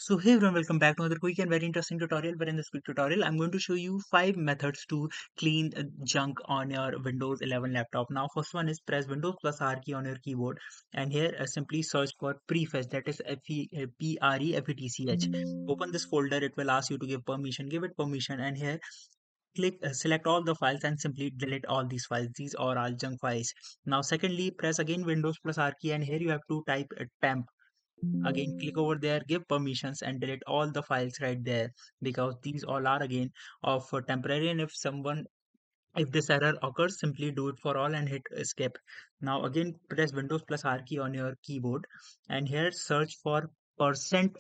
So hey everyone, welcome back to another quick and very interesting tutorial. Where in this quick tutorial, I'm going to show you 5 methods to clean junk on your Windows 11 laptop. Now, first one is press Windows plus R key on your keyboard, and here simply search for prefetch. That is Prefetch. Open this folder. It will ask you to give permission. Give it permission, and here select all the files and simply delete all these files. These are all junk files. Now, secondly, press again Windows plus R key, and here you have to type temp. Again, click over there, give permissions and delete all the files right there, because these all are again of temporary, and if this error occurs, simply do it for all and hit escape. Now again, press Windows plus R key on your keyboard, and here search for percent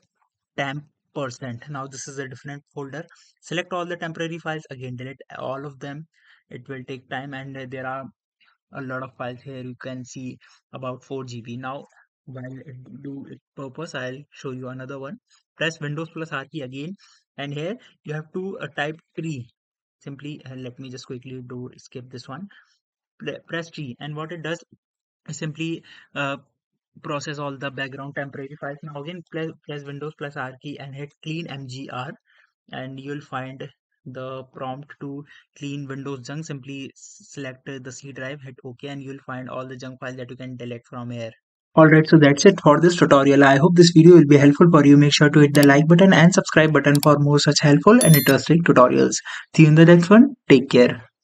temp percent. Now this is a different folder. Select all the temporary files, again delete all of them. It will take time, and there are a lot of files here. You can see about 4 GB. Now, while it do its purpose, I'll show you another one. Press Windows plus R key again, and here you have to type tree. Simply, let me just quickly do skip this one. Press T, and what it does is simply process all the background temporary files. Now again, press Windows plus R key and hit clean mgr, and you'll find the prompt to clean Windows junk. Simply select the C drive, hit OK, and you'll find all the junk files that you can delete from here. Alright, so that's it for this tutorial. I hope this video will be helpful for you. Make sure to hit the like button and subscribe button for more such helpful and interesting tutorials. See you in the next one. Take care.